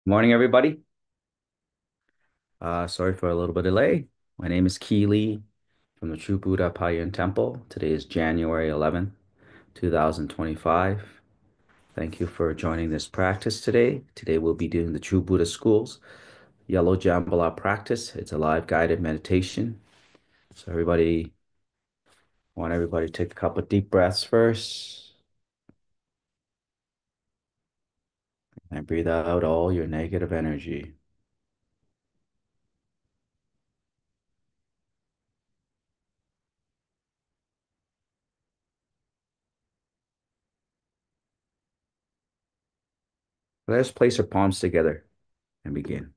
Morning, everybody. Sorry for a little bit of delay. My name is Keely from the True Buddha Payan Temple. Today is January 11th, 2025. Thank you for joining this practice today. Today we'll be doing the True Buddha Schools Yellow Jambalaya practice. It's a live guided meditation. So I want everybody to take a couple of deep breaths first and breathe out all your negative energy. Let us place our palms together and begin.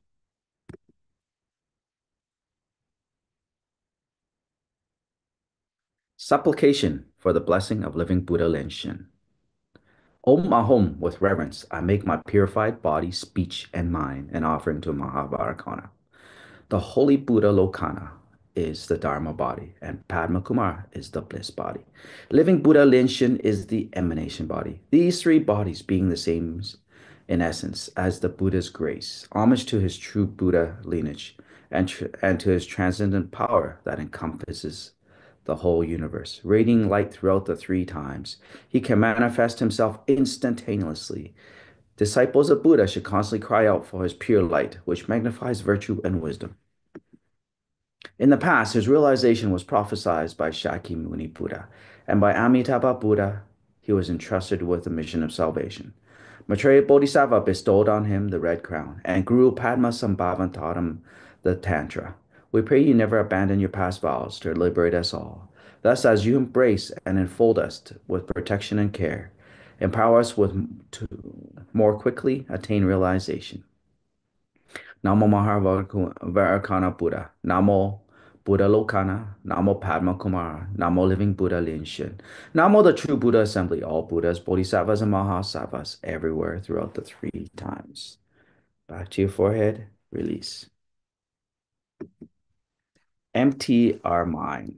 Supplication for the blessing of living Buddha Lenshin. Om Ahom, with reverence, I make my purified body, speech, and mind an offering to Mahavajrana. The holy Buddha Lokana is the Dharma body, and Padma Kumara is the bliss body. Living Buddha Lenshin is the emanation body. These three bodies being the same in essence as the Buddha's grace, homage to his true Buddha lineage, and to his transcendent power that encompasses the whole universe, radiating light throughout the three times. He can manifest himself instantaneously. Disciples of Buddha should constantly cry out for his pure light, which magnifies virtue and wisdom. In the past, his realization was prophesied by Shakyamuni Buddha, and by Amitabha Buddha, he was entrusted with the mission of salvation. Maitreya Bodhisattva bestowed on him the red crown, and Guru Padma Sambhavan taught him the Tantra. We pray you never abandon your past vows to liberate us all. Thus, as you embrace and enfold us with protection and care, empower us to more quickly attain realization. Namo Mahavajrana Buddha. Namo Buddha Lokana. Namo Padma Kumara. Namo Living Buddha Linshin. Namo the True Buddha Assembly. All Buddhas, Bodhisattvas, and Mahasattvas everywhere throughout the three times. Back to your forehead. Release. Empty our mind.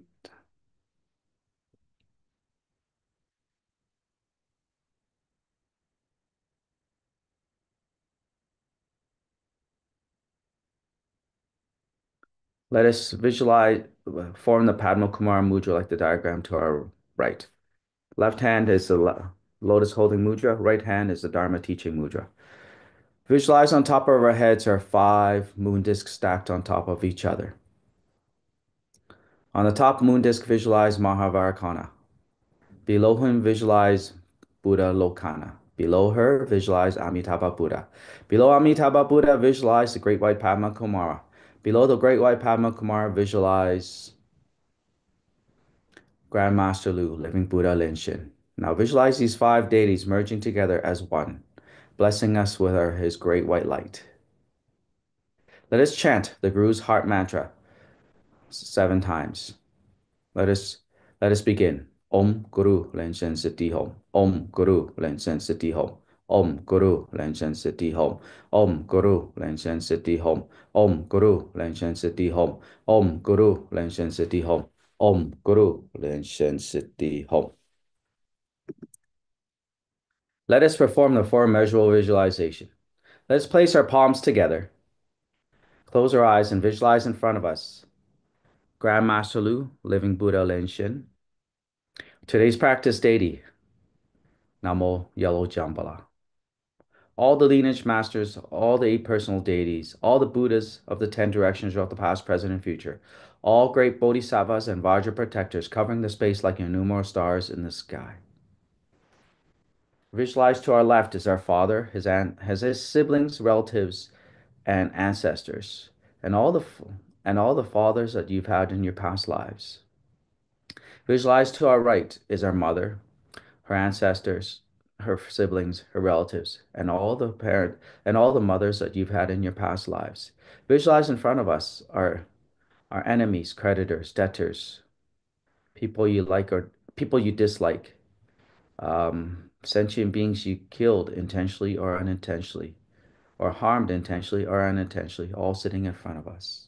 Let us visualize, form the Padma Kumara Mudra like the diagram to our right. Left hand is the lotus holding mudra. Right hand is the Dharma teaching mudra. Visualize on top of our heads are five moon discs stacked on top of each other. On the top moon disc, visualize Mahavajrana. Below him, visualize Buddha Lokana. Below her, visualize Amitabha Buddha. Below Amitabha Buddha, visualize the Great White Padma Kumara. Below the Great White Padma Kumara, visualize Grandmaster Lu, Living Buddha Lenshin. Now visualize these five deities merging together as one, blessing us with his great white light. Let us chant the Guru's heart mantra 7 times. Let us let us begin. Om Guru Lenshan Siddhi Hom. Om Guru Lenshan Siddhi Hom. Om Guru Lenshan Siddhi Hom. Om Guru Lenshan Siddhi Hom. Om Guru Lenshan Siddhi Hom. Om Guru Lenshan Siddhi Hom. Om Guru Lenshan Siddhi Hom. Let us perform the four measurable visualization. Let us place our palms together, close our eyes, and visualize in front of us Grandmaster Lu, Living Buddha Lenshin. Today's practice deity, Namo Yellow Jambala. All the lineage masters, all the eight personal deities, all the Buddhas of the 10 directions throughout the past, present, and future, all great bodhisattvas and Vajra protectors covering the space like innumerable stars in the sky. Visualize to our left is our father, his aunt, his siblings, relatives, and ancestors, and all the fathers that you've had in your past lives. Visualize to our right is our mother, her ancestors, her siblings, her relatives, and all the mothers that you've had in your past lives. Visualize in front of us are our enemies, creditors, debtors, people you like or people you dislike, sentient beings you killed intentionally or unintentionally, or harmed intentionally or unintentionally, all sitting in front of us.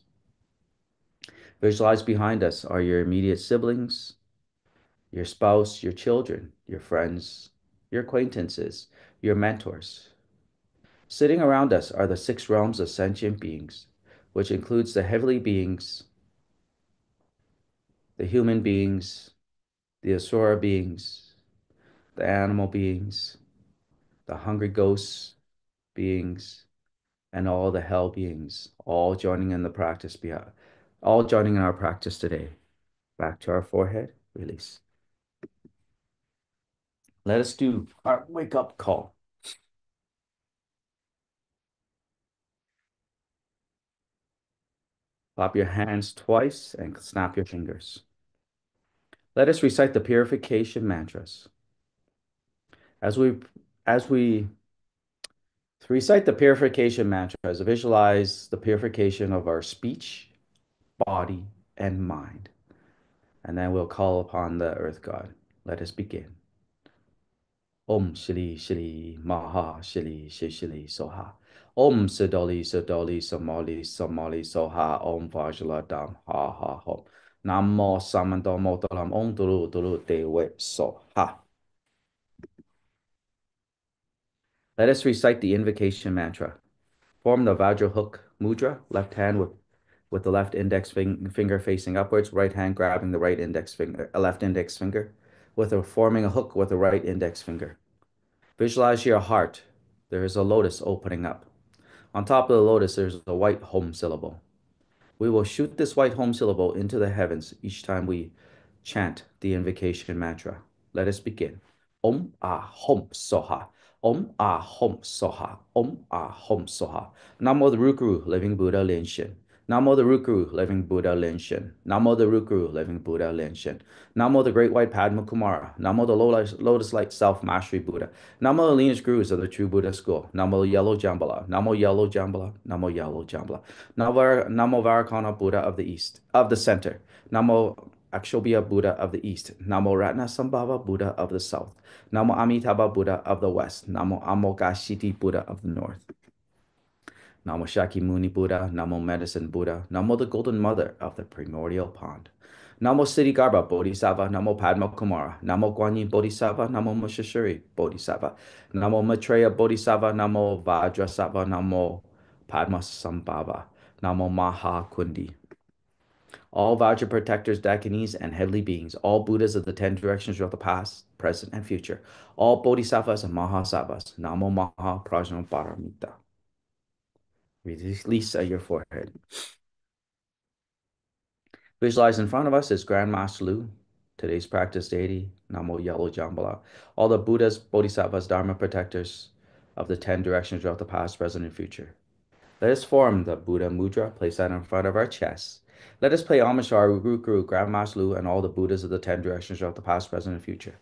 Visualize behind us are your immediate siblings, your spouse, your children, your friends, your acquaintances, your mentors. Sitting around us are the six realms of sentient beings, which includes the heavenly beings, the human beings, the Asura beings, the animal beings, the hungry ghosts beings, and all the hell beings, all joining in the practice behind, all joining in our practice today. Back to our forehead, release. Let us do our wake up call. Clap your hands twice and snap your fingers. Let us recite the purification mantras. As we as we recite the purification mantras, visualize the purification of our speech, body, and mind. And then we'll call upon the earth god. Let us begin. Om Shri Shri Maha Shri Shri Shri Soha. Om Sidoli Sidoli Samali Samali Soha. Om Vajradam Ha Ha Hom. Namo Samando Motalam Om Duru Duru Dewe Soha. Let us recite the invocation mantra. Form the Vajra hook mudra, left hand with the left index finger facing upwards, right hand grabbing the right index finger, left index finger, forming a hook with the right index finger. Visualize your heart. There is a lotus opening up. On top of the lotus, there's a white home syllable. We will shoot this white home syllable into the heavens each time we chant the invocation mantra. Let us begin. Om Ah Hom Soha. Om Ah Hom Soha. Om Ah Hom Soha. Namo the Rukru, living Buddha Lin Shin. Namo the Rukru, living Buddha Lin Shin. Namo the Rukru, living Buddha Lin Shin. Namo the Great White Padma Kumara. Namo the Lotus Light Self Mastery Buddha. Namo the lineage gurus of the true Buddha school. Namo Yellow Jambala. Namo Yellow Jambala. Namo Yellow Jambala. Namo Varakana Buddha of the East, of the center. Namo Akshobhya Buddha of the East. Namo Ratna Sambhava Buddha of the South. Namo Amitabha Buddha of the West. Namo Amoghashiti Buddha of the North. Namo Shakyamuni Buddha, Namo Medicine Buddha, Namo the Golden Mother of the Primordial Pond. Namo Siddhigarbha Bodhisattva, Namo Padma Kumara, Namo Guanyin Bodhisattva, Namo Mushashuri Bodhisattva, Namo Maitreya Bodhisattva, Namo Vajrasattva, Namo Padma Sambhava, Namo Maha Kundi. All Vajra protectors, Dakinis, and heavenly beings, all Buddhas of the 10 directions of the past, present, and future, all Bodhisattvas and Mahasattvas, Namo Maha Prajna Paramita. Release at your forehead. Visualize in front of us is Grandmaster Lu, today's practice deity, Namo Yellow Jambala, all the Buddhas, Bodhisattvas, Dharma protectors of the 10 directions of the past, present, and future. Let us form the Buddha Mudra, place that in front of our chest. Let us pay homage to our Guru, Grandmaster Lu, and all the Buddhas of the 10 directions of the past, present, and future.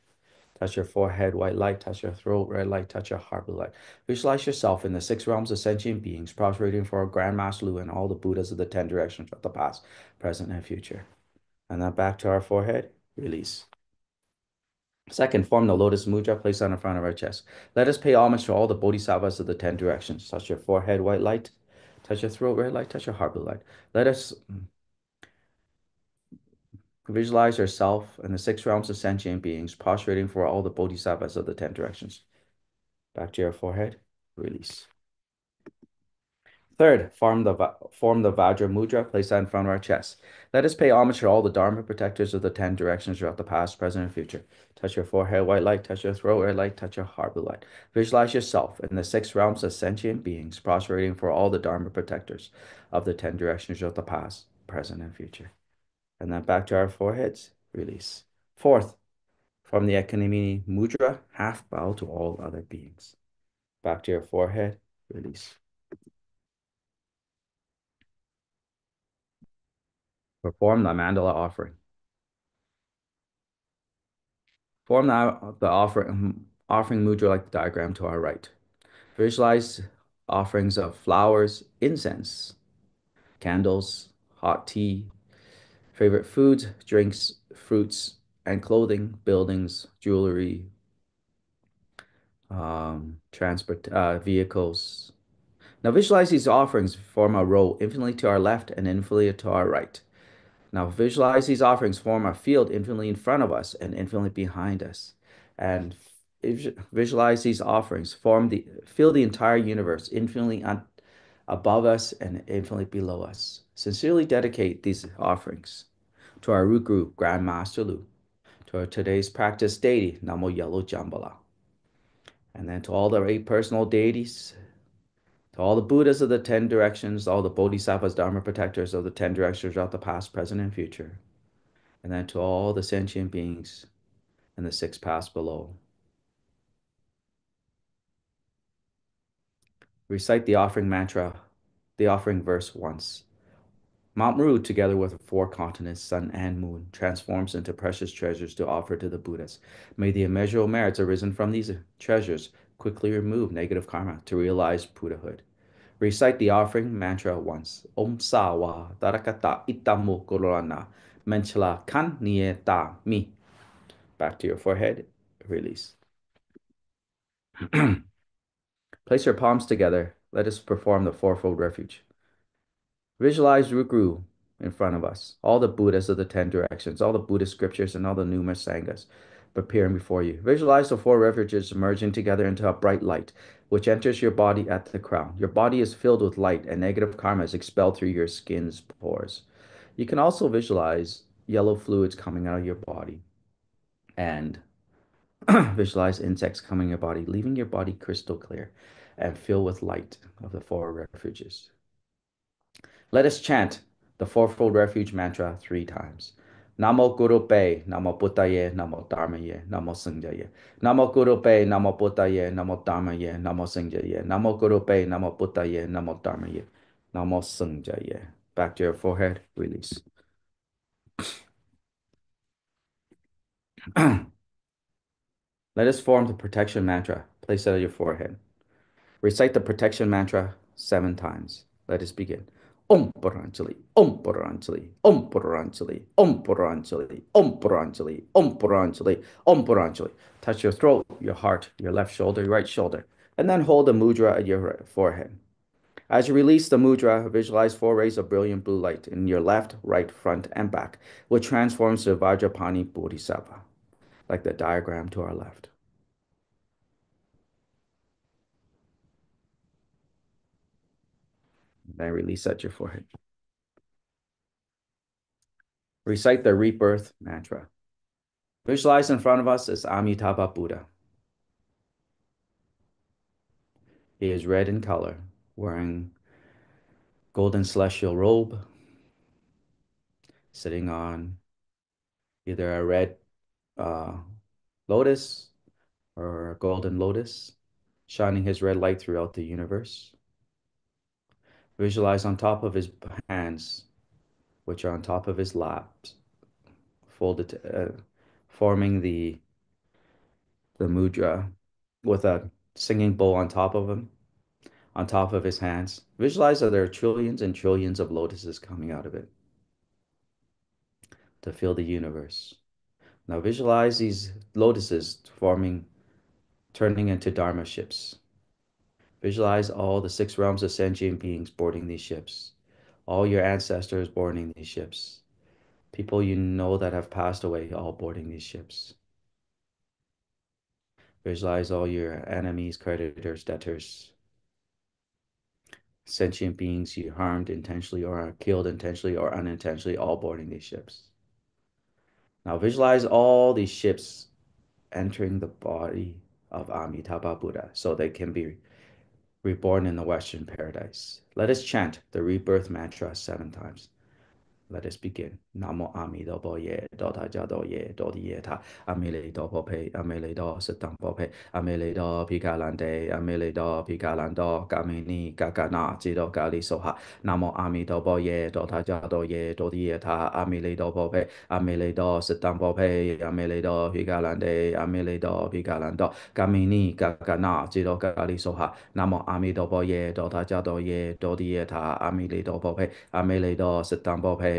Touch your forehead, white light. Touch your throat, red light. Touch your heart, blue light. Visualize yourself in the six realms of sentient beings, prostrating for Grandmaster Lu and all the Buddhas of the 10 directions of the past, present, and future. And then back to our forehead, release. Second, form the lotus mudra, place that in front of our chest. Let us pay homage to all the bodhisattvas of the 10 directions. Touch your forehead, white light. Touch your throat, red light. Touch your heart, blue light. Let us visualize yourself in the six realms of sentient beings, prostrating for all the bodhisattvas of the 10 directions. Back to your forehead, release. Third, form the Vajra Mudra, place that in front of our chest. Let us pay homage to all the Dharma protectors of the 10 directions throughout the past, present, and future. Touch your forehead, white light. Touch your throat, red light. Touch your heart, blue light. Visualize yourself in the six realms of sentient beings, prostrating for all the Dharma protectors of the 10 directions of the past, present, and future. And then back to our foreheads, release. Fourth, from the Ekanimini Mudra, half bow to all other beings. Back to your forehead, release. Perform the mandala offering. Form the offering mudra like the diagram to our right. Visualize offerings of flowers, incense, candles, hot tea, favorite foods, drinks, fruits, and clothing, buildings, jewelry, transport vehicles. Now visualize these offerings form a row infinitely to our left and infinitely to our right. Now visualize these offerings form a field infinitely in front of us and infinitely behind us. And Visualize these offerings, feel the entire universe infinitely above us and infinitely below us. Sincerely dedicate these offerings to our root guru, Grand Master Lu, to our today's practice deity, Namo Yellow Jambala, and then to all the eight personal deities, to all the Buddhas of the 10 directions, all the Bodhisattvas, Dharma protectors of the 10 directions throughout the past, present, and future, and then to all the sentient beings in the six paths below. Recite the offering mantra, the offering verse once. Mount Meru, together with the four continents, sun and moon, transforms into precious treasures to offer to the Buddhas. May the immeasurable merits arisen from these treasures quickly remove negative karma to realize Buddhahood. Recite the offering mantra once. Om Sawa Darakata Itamu Korana Menchla Kan Nieta Mi. Back to your forehead. Release. Place your palms together. Let us perform the fourfold refuge. Visualize Rukru in front of us, all the Buddhas of the 10 directions, all the Buddhist scriptures, and all the numerous sanghas appearing before you. Visualize the four refuges merging together into a bright light, which enters your body at the crown. Your body is filled with light, and negative karma is expelled through your skin's pores. You can also visualize yellow fluids coming out of your body and visualize insects coming in your body, leaving your body crystal clear and filled with light of the four refuges. Let us chant the fourfold refuge mantra 3 times. Namo Guru Pe, Namo Buddhaye, Namo Dharmaye, Namo Sanghaye. Namo Guru Pe, Namo Buddhaye, Namo Dharmaye, Namo Sanghaye. Namo Guru Pe, Namo Buddhaye, Namo Dharmaye, Namo Sanghaye. Back to your forehead, release. Let us form the protection mantra. Place it on your forehead. Recite the protection mantra 7 times. Let us begin. Om Puranjali, Om Puranjali, Om Puranjali, Om Puranjali, Om Puranjali, Om Puranjali, Om Puranjali. Touch your throat, your heart, your left shoulder, your right shoulder, and then hold the mudra at your forehead. As you release the mudra, visualize 4 rays of brilliant blue light in your left, right, front, and back, which transforms to Vajrapani Bodhisattva, like the diagram to our left. Then release at your forehead. Recite the rebirth mantra. Visualize in front of us is Amitabha Buddha. He is red in color, wearing golden celestial robe, sitting on either a red lotus or a golden lotus, shining his red light throughout the universe. Visualize on top of his hands, which are on top of his laps, folded, forming the mudra with a singing bowl on top of him, on top of his hands. Visualize that there are trillions and trillions of lotuses coming out of it to fill the universe. Now visualize these lotuses turning into Dharma ships. Visualize all the 6 realms of sentient beings boarding these ships, all your ancestors boarding these ships, people you know that have passed away all boarding these ships. Visualize all your enemies, creditors, debtors, sentient beings you harmed intentionally or killed intentionally or unintentionally, all boarding these ships. Now visualize all these ships entering the body of Amitabha Buddha so they can be reborn in the Western paradise. Let us chant the rebirth mantra 7 times. Let us begin. Namo Amitabha Ye, Dota Jado Ye, Dodi Yeta, Amele Do Pope, Amele Do Sitam Pope, Amele Do Pigalande, Amele Do Pigalando, Gamini, Gagana, Jido Gali Soha, Namo Amitabha Ye, Dota Jado Ye, Dodi Yeta, Amele Do Pope, Amele Do Sitam Pope, Amele Do Pigalande, Amele Do Pigalando, Gamini, Gagana, Jido Gali Soha, Namo Amitabha Ye, Dota Jado Ye, Dodi Yeta, Amele Do Pope, Amele Do Sitam Pope,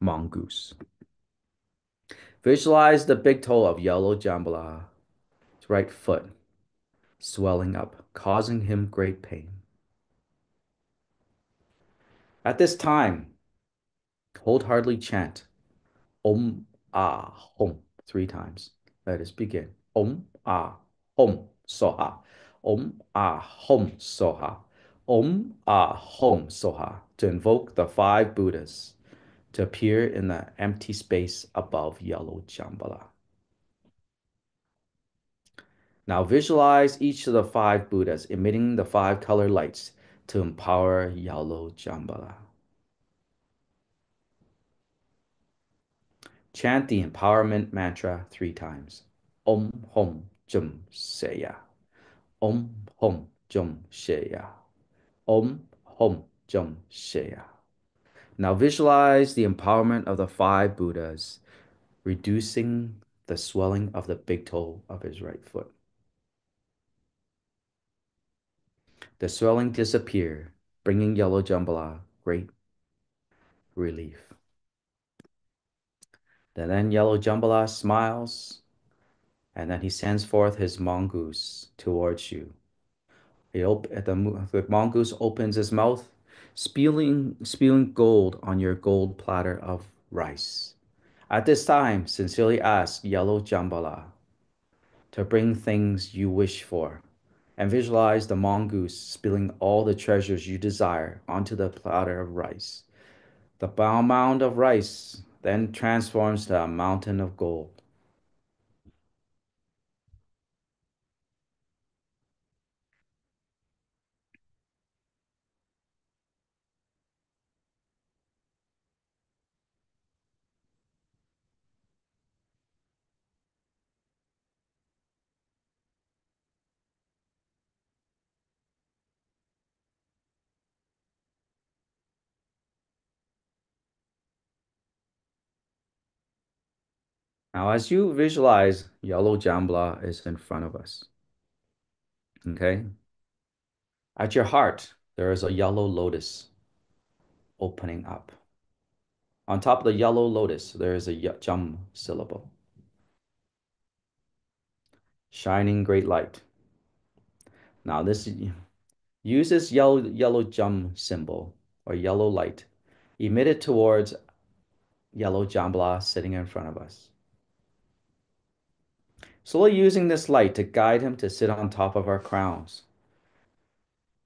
mongoose. Visualize the big toe of yellow Jambalaya, his right foot, swelling up, causing him great pain. At this time, wholeheartedly chant Om Ah Hum 3 times. Let us begin. Om Ah Hum Soha. Om Ah Hum Soha. Om Ah Hum Soha. To invoke the 5 Buddhas to appear in the empty space above yellow Shambhala. Now visualize each of the 5 Buddhas emitting the 5 color lights to empower yellow Shambhala. Chant the empowerment mantra 3 times. Om Hum Jum Seya. Om Hum Jum Seya. Om Hum Jum Seya. Now visualize the empowerment of the 5 Buddhas, reducing the swelling of the big toe of his right foot. The swelling disappeared, bringing yellow Shambhala great relief. Then yellow Shambhala smiles, and then he sends forth his mongoose towards you. The mongoose opens his mouth, spewing gold on your gold platter of rice. At this time, sincerely ask Yellow Shambhala to bring things you wish for, and visualize the mongoose spilling all the treasures you desire onto the platter of rice. The mound of rice then transforms to a mountain of gold. Now, as you visualize, Yellow Shambhala is in front of us. Okay? At your heart, there is a yellow lotus opening up. On top of the yellow lotus, there is a jum syllable, shining great light. Now, this uses yellow jum symbol or yellow light emitted towards yellow Shambhala sitting in front of us. Slowly using this light to guide him to sit on top of our crowns.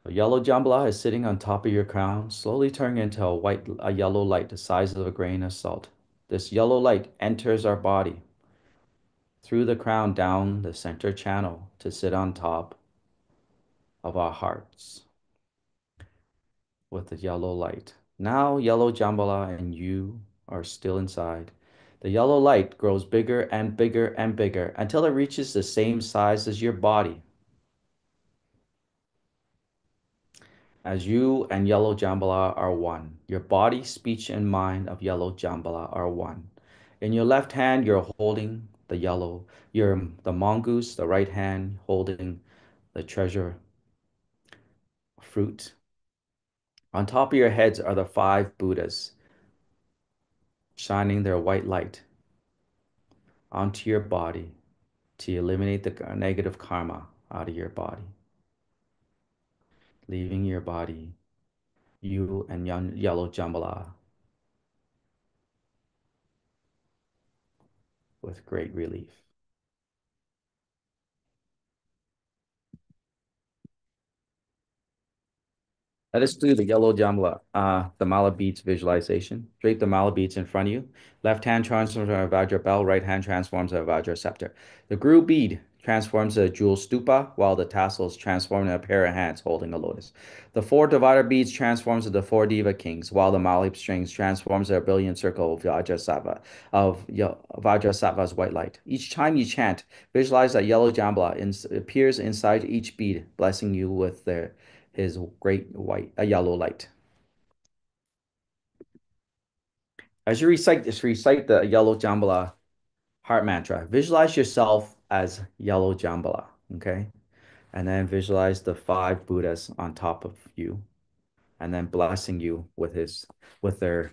A yellow Shambhala is sitting on top of your crown, slowly turning into a yellow light the size of a grain of salt. This yellow light enters our body through the crown down the center channel to sit on top of our hearts with the yellow light. Now, yellow Shambhala and you are still inside. The yellow light grows bigger and bigger and bigger until it reaches the same size as your body. As you and yellow Shambhala are one, your body, speech, and mind of yellow Shambhala are one. In your left hand, you're holding the mongoose, the right hand holding the treasure fruit. On top of your heads are the 5 Buddhas, shining their white light onto your body to eliminate the negative karma out of your body, leaving your body, you and yellow Shambhala, with great relief. Let us do the yellow Jamla, the mala beads visualization. Drape the mala beads in front of you. Left hand transforms into a Vajra bell, right hand transforms into a Vajra scepter. The Guru bead transforms into a jewel stupa, while the tassels transform into a pair of hands holding a lotus. The 4 divider beads transforms into 4 Deva kings, while the mala strings transforms into a brilliant circle of Vajra Sattva's white light. Each time you chant, visualize that yellow Jambla appears inside each bead, blessing you with his great yellow light. As you recite the yellow Jambala heart mantra. Visualize yourself as yellow Jambala, okay? And then visualize the 5 Buddhas on top of you, and then blessing you with their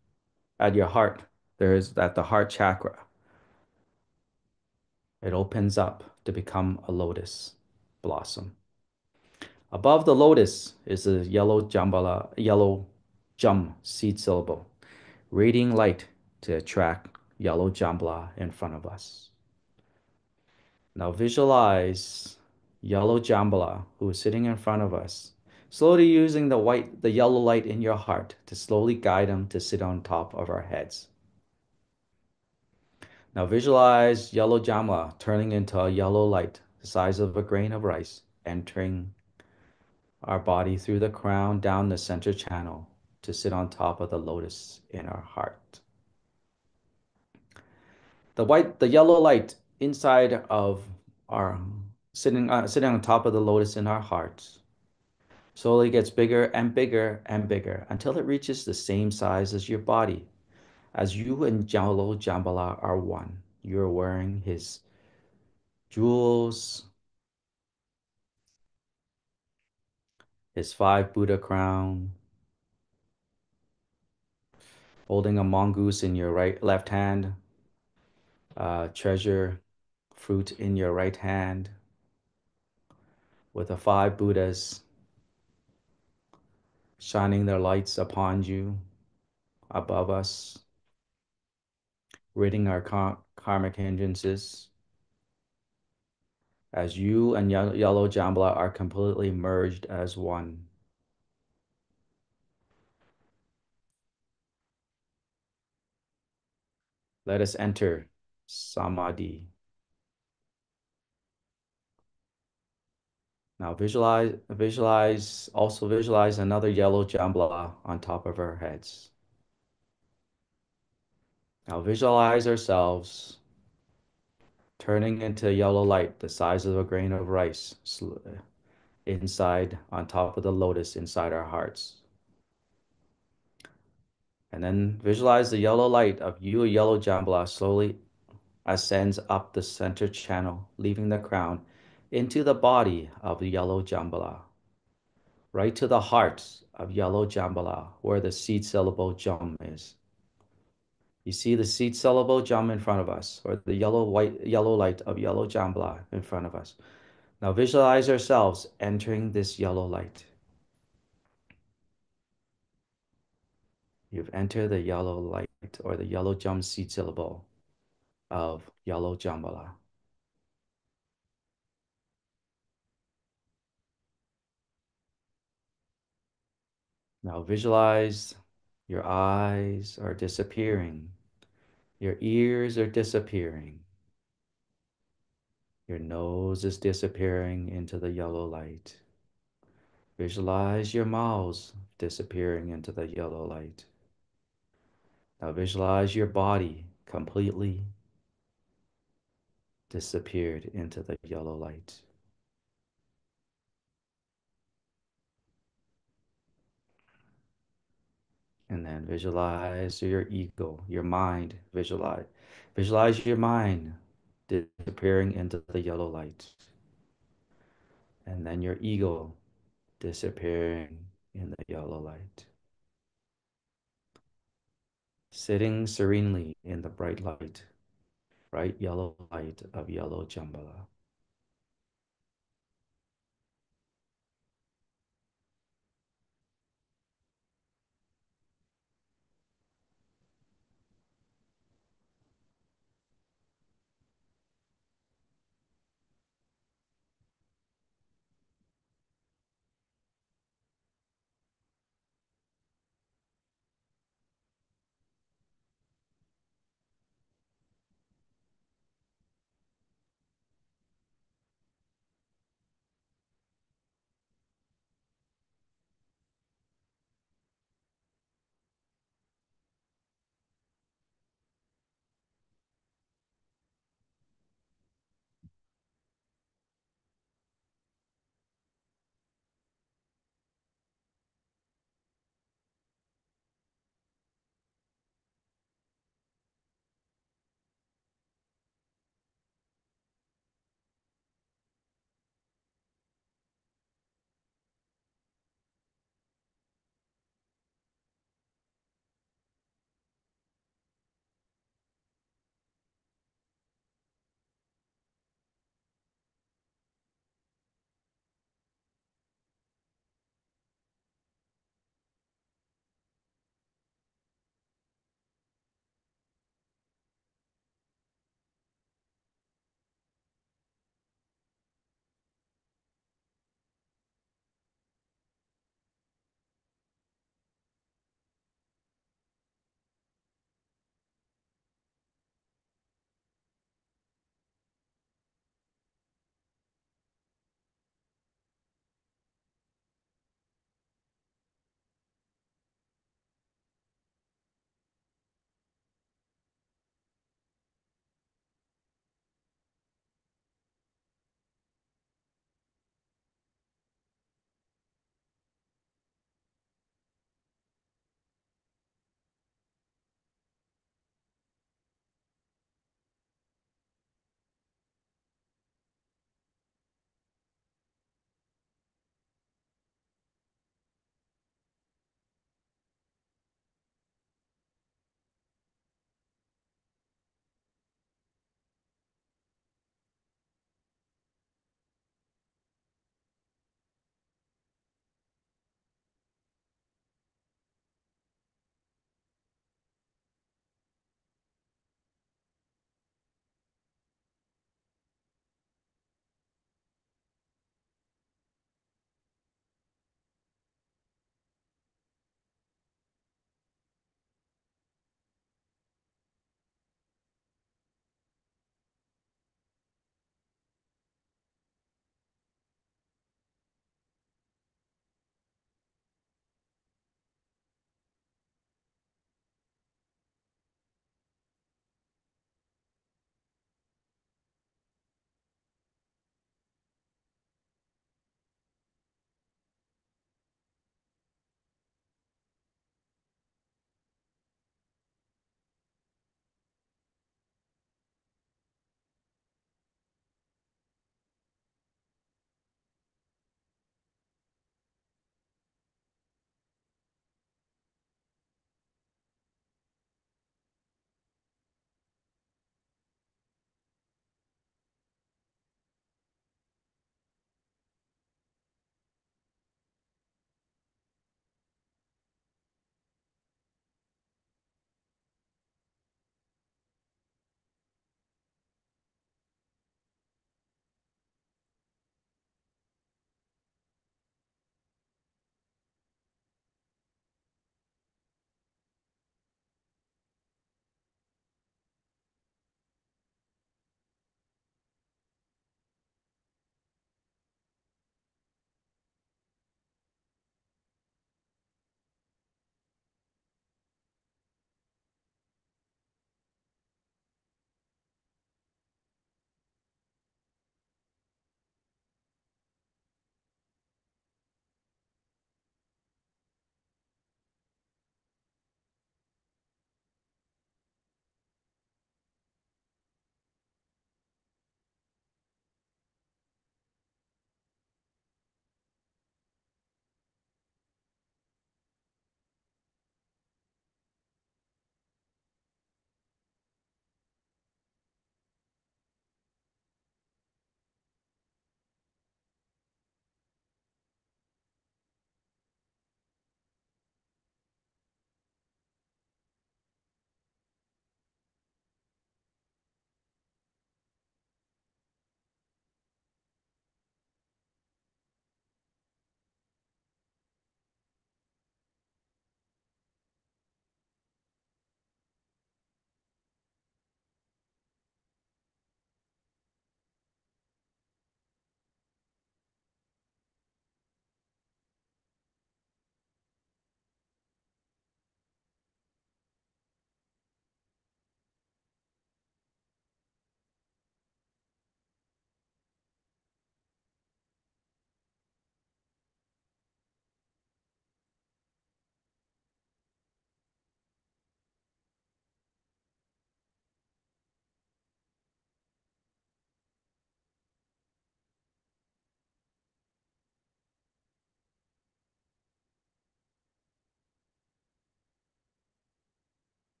at your heart, there is at the heart chakra. It opens up to become a lotus blossom. Above the lotus is a yellow jum seed syllable, radiating light to attract yellow jambla in front of us. Now visualize yellow jambla who is sitting in front of us, slowly using the yellow light in your heart to slowly guide him to sit on top of our heads. Now visualize yellow jambla turning into a yellow light the size of a grain of rice, entering our body through the crown down the center channel to sit on top of the lotus in our heart. The yellow light inside of our sitting on top of the lotus in our hearts slowly gets bigger and bigger and bigger until it reaches the same size as your body. As you and Yellow Jambala are one, you're wearing his jewels, his five Buddha crown, holding a mongoose in your left hand, treasure fruit in your right hand, with the five Buddhas shining their lights upon you, above us, ridding our karmic hindrances. As you and Yellow Jambla are completely merged as one. Let us enter Samadhi. Now also visualize another yellow Jambla on top of our heads. Now visualize ourselves turning into yellow light the size of a grain of rice inside on top of the lotus inside our hearts. And then visualize the yellow light of you, yellow Jambla, slowly ascends up the center channel, leaving the crown into the body of the yellow Jambala, right to the heart of yellow Jambala, where the seed syllable jum is. You see the seed syllable jum in front of us, or the yellow light of yellow Jambala in front of us. Now visualize ourselves entering this yellow light. You've entered the yellow light or the yellow jum seed syllable of yellow Jambala. Now visualize your eyes are disappearing. Your ears are disappearing. Your nose is disappearing into the yellow light. Visualize your mouths disappearing into the yellow light. Now visualize your body completely disappeared into the yellow light. And then visualize your ego, your mind, visualize your mind disappearing into the yellow light. And then your ego disappearing in the yellow light. Sitting serenely in the bright yellow light of yellow Jambala.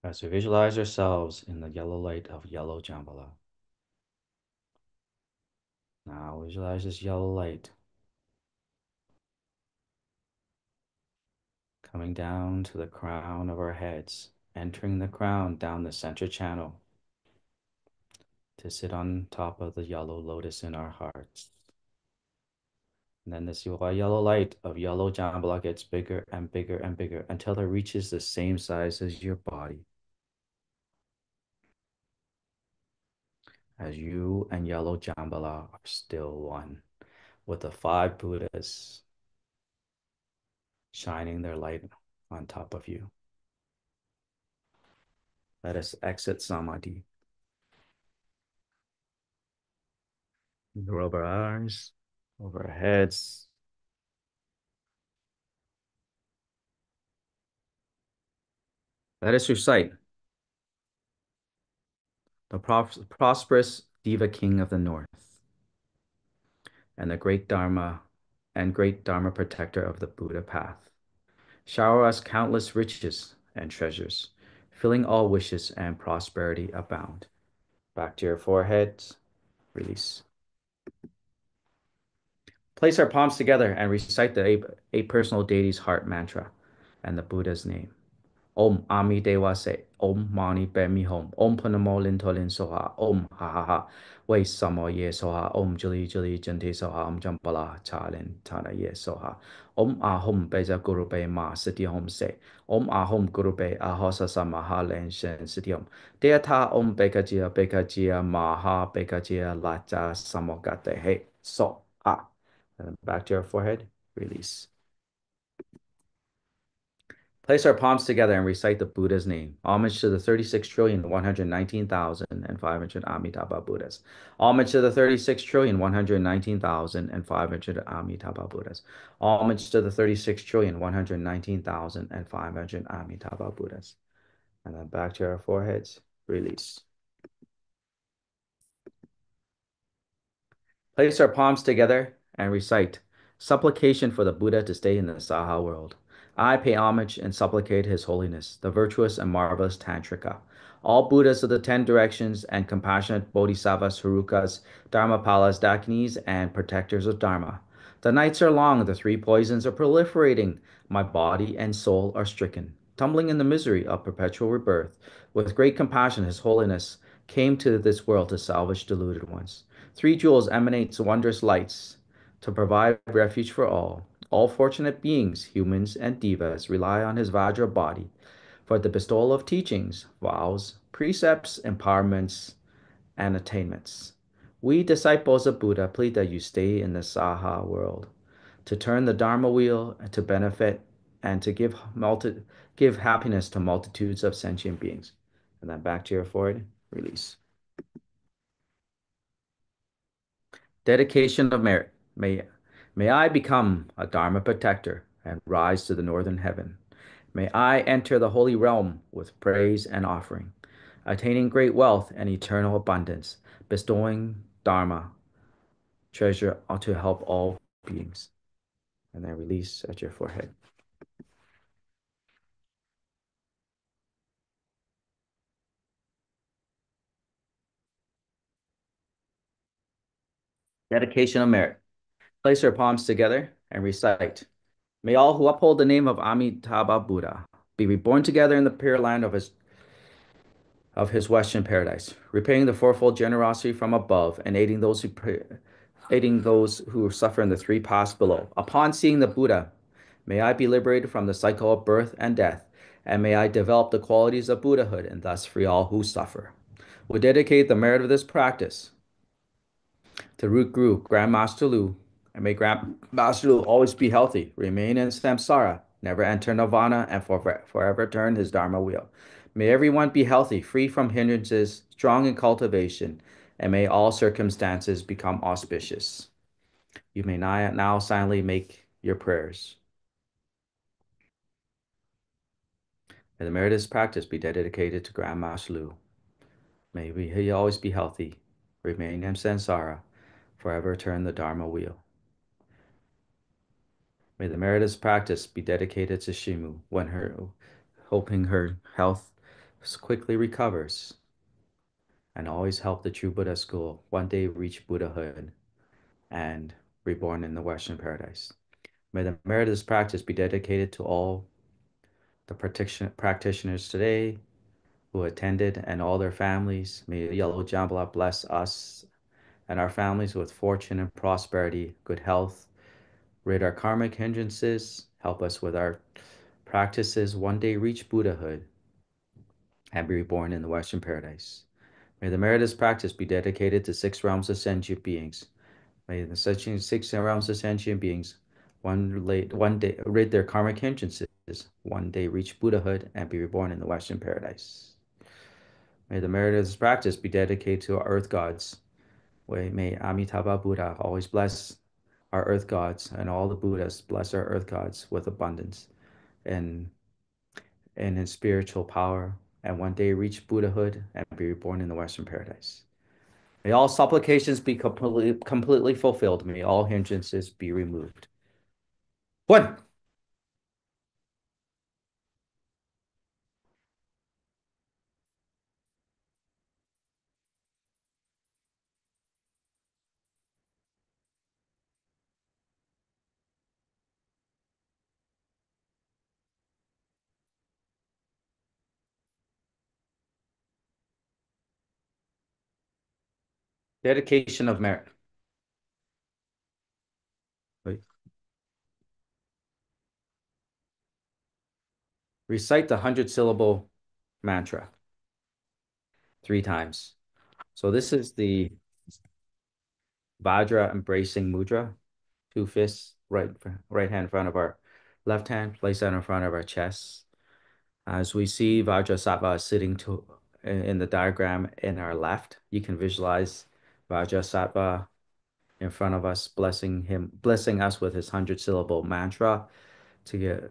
As we visualize ourselves in the yellow light of yellow Jambala. Now visualize this yellow light coming down to the crown of our heads, entering the crown down the center channel to sit on top of the yellow lotus in our hearts. And then this yellow light of yellow Jambala gets bigger and bigger and bigger until it reaches the same size as your body. As you and yellow Jambala are still one, with the five Buddhas shining their light on top of you. Let us exit Samadhi. Rub our eyes over our heads. Let us recite the prosperous Diva King of the North and the great Dharma protector of the Buddha path. Shower us countless riches and treasures, filling all wishes and prosperity abound. Back to your foreheads, release. Place our palms together and recite the eight personal deities' heart mantra and the Buddha's name. Om Ami Dewa Se, Om Mani Padme Hum, Om Pranamo Lintolin Soha, Om Ha Ha Ha, Wei Samo Ye Soha, Om Jali Jali Jante Soha, Om Jampala Chalin Tana Ye Soha, Om Ahum Beja Guru Be Ma Siti Hum Se, Om Ahum Guru Be Ahosa Samaha Len Shen Siti Hum, Deata Om Bekajia Maha Bekajia Lacha Samogate He So Ha. And back to your forehead, release. Place our palms together and recite the Buddha's name. Homage to the 36,119,500 Amitabha Buddhas. Homage to the 36,119,500 Amitabha Buddhas. Homage to the 36,119,500 Amitabha Buddhas. And then back to our foreheads. Release. Place our palms together and recite supplication for the Buddha to stay in the Saha world. I pay homage and supplicate His Holiness, the virtuous and marvelous Tantrika, all Buddhas of the 10 directions and compassionate Bodhisattvas, Herukas, Dharmapalas, Dakinis, and protectors of Dharma. The nights are long, the three poisons are proliferating. My body and soul are stricken, tumbling in the misery of perpetual rebirth. With great compassion, His Holiness came to this world to salvage deluded ones. Three jewels emanate wondrous lights to provide refuge for all. All fortunate beings, humans and devas, rely on his Vajra body for the bestowal of teachings, vows, precepts, empowerments, and attainments. We disciples of Buddha plead that you stay in the Saha world to turn the Dharma wheel and to benefit and to give happiness to multitudes of sentient beings. And then back to your forehead, release. Dedication of merit. May I become a Dharma protector and rise to the northern heaven. May I enter the holy realm with praise and offering, attaining great wealth and eternal abundance, bestowing Dharma treasure to help all beings. And then release at your forehead. Dedication of merit. Place your palms together and recite. May all who uphold the name of Amitabha Buddha be reborn together in the Pure Land of his Western paradise, repaying the fourfold generosity from above and aiding those who suffer in the three paths below. Upon seeing the Buddha, may I be liberated from the cycle of birth and death, and may I develop the qualities of Buddhahood and thus free all who suffer. We dedicate the merit of this practice to Root Guru, Grandmaster Lu, and may Grandmaster Lu always be healthy, remain in samsara, never enter nirvana, and forever turn his dharma wheel. May everyone be healthy, free from hindrances, strong in cultivation, and may all circumstances become auspicious. You may now silently make your prayers. May the merit of this practice be dedicated to Grandmaster Lu. May he always be healthy, remain in samsara, forever turn the dharma wheel. May the merit of this practice be dedicated to Shimu, hoping her health quickly recovers, and always help the true Buddha school one day reach Buddhahood and reborn in the Western paradise. May the merit of this practice be dedicated to all the practitioners today who attended and all their families. May the Yellow Jambala bless us and our families with fortune and prosperity, good health, rid our karmic hindrances, help us with our practices, one day reach Buddhahood and be reborn in the Western paradise. May the merit of this practice be dedicated to six realms of sentient beings. May the six realms of sentient beings one day rid their karmic hindrances, one day reach Buddhahood and be reborn in the Western paradise. May the merit of this practice be dedicated to our earth gods. May Amitabha Buddha always bless our earth gods, and all the Buddhas bless our earth gods with abundance and, and in spiritual power, and one day reach Buddhahood and be reborn in the Western paradise. May all supplications be completely fulfilled. May all hindrances be removed. One. Dedication of merit. Recite the 100-syllable mantra 3 times. So this is the Vajra embracing mudra. 2 fists, right hand in front of our left hand, place that in front of our chest. As we see Vajrasattva sitting in the diagram in our left, you can visualize Vajrasattva in front of us, blessing us with his 100-syllable mantra to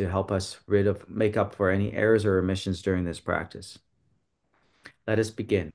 help us make up for any errors or omissions during this practice. Let us begin.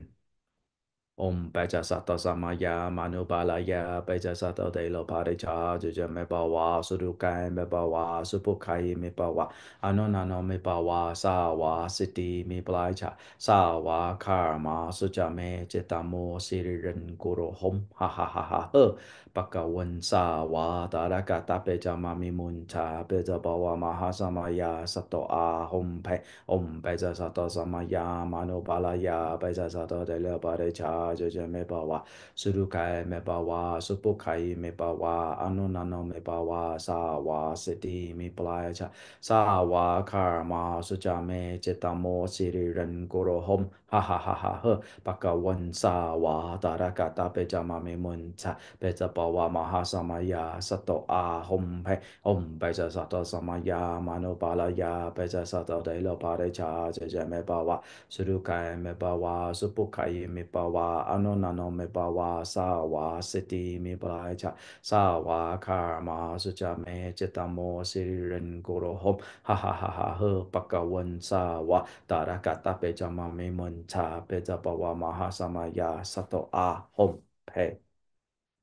Om Baja Sato Samaya Manubalaya Baja Sato De Lo Paricha Juja Mebawa Surukai Mebawa Supukai Mebawa Anonano Mebawa Sawa Siti Meblacha Sawa Karma Sujame Chitamo Siriran Guru Hom Ha Ha Ha Ha Bakawan Sawa Tarakata Beja Mami Muncha Beja Bawa Mahasamaya Sato Ahom Pe Om Baja Sato Samaya Manubalaya Baja Sato De Lo Paricha Jeje me bawa surukai me bawa supukai me bawa anunano me bawa sawa siti me playa sawa karma sujame cetamo siriran goro hom ha ha ha ha ha bakawan sawa tarakata pejama me munta peja bawa mahasamaya sato a hom pe om peja sato samaya manubalaya peja sato de lo pare cha jeje me bawa surukai me bawa supukai me bawa anonano me bawa sawa siti me bawa sawa karma suja me cetamo siriren goro hom ha ha ha ha ha bakawan sawa tarakata pejama me munta peja bawa mahasamaya sato a hom pe.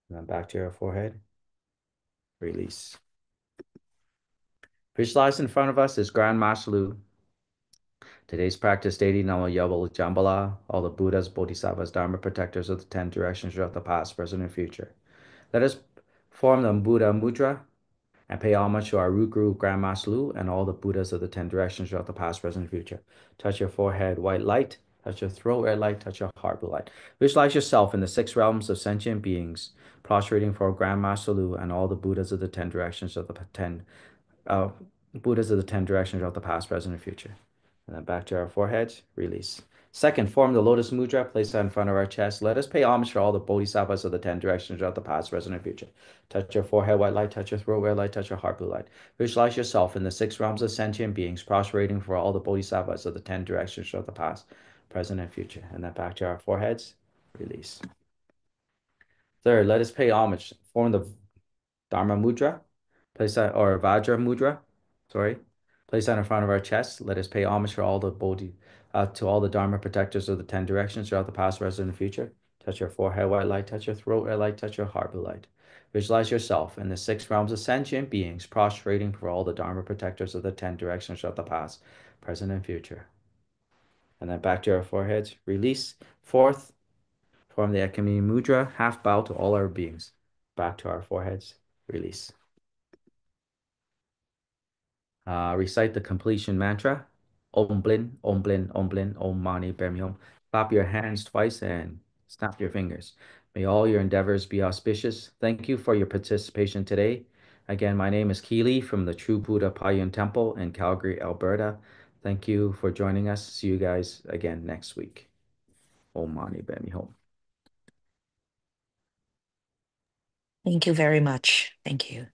And then back to your forehead. Release. Visualize in front of us is Grand Master Lu. Today's practice deity Namo Yabal Jambala, all the Buddhas, Bodhisattvas, Dharma protectors of the 10 directions throughout the past, present, and future. Let us form the Buddha Mudra and pay homage to our root guru, Grandmaster Lu, and all the Buddhas of the 10 directions throughout the past, present, and future. Touch your forehead, white light. Touch your throat, red light. Touch your heart, blue light. Visualize yourself in the 6 realms of sentient beings, prostrating for Grandmaster Lu and all the Buddhas of the 10 directions of the 10 uh, Buddhas of the 10 directions of the past, present, and future. And then back to our foreheads, release. Second, form the lotus mudra, place that in front of our chest. Let us pay homage to all the bodhisattvas of the 10 directions of the past, present, and future. Touch your forehead, white light. Touch your throat, red light. Touch your heart, blue light. Visualize yourself in the 6 realms of sentient beings, prostrating for all the bodhisattvas of the 10 directions of the past, present, and future. And then back to our foreheads, release. Third, let us pay homage. Form the Dharma mudra, place that, or Vajra mudra, sorry. Place that in front of our chest. Let us pay homage for all the to all the Dharma protectors of the 10 directions throughout the past, present, and future. Touch your forehead, white light. Touch your throat, red light. Touch your heart, blue light. Visualize yourself in the 6 realms of sentient beings, prostrating for all the Dharma protectors of the 10 directions throughout the past, present, and future. And then back to our foreheads. Release. Fourth, form the Ekami Mudra. Half bow to all our beings. Back to our foreheads. Release. Recite the completion mantra. Om Blin, Om Blin, Om Blin, Om Mani Padme Hum. Clap your hands twice and snap your fingers. May all your endeavors be auspicious. Thank you for your participation today. Again, my name is Keely from the True Buddha Payun Temple in Calgary, Alberta. Thank you for joining us. See you guys again next week. Om Mani Padme Hum. Thank you very much. Thank you.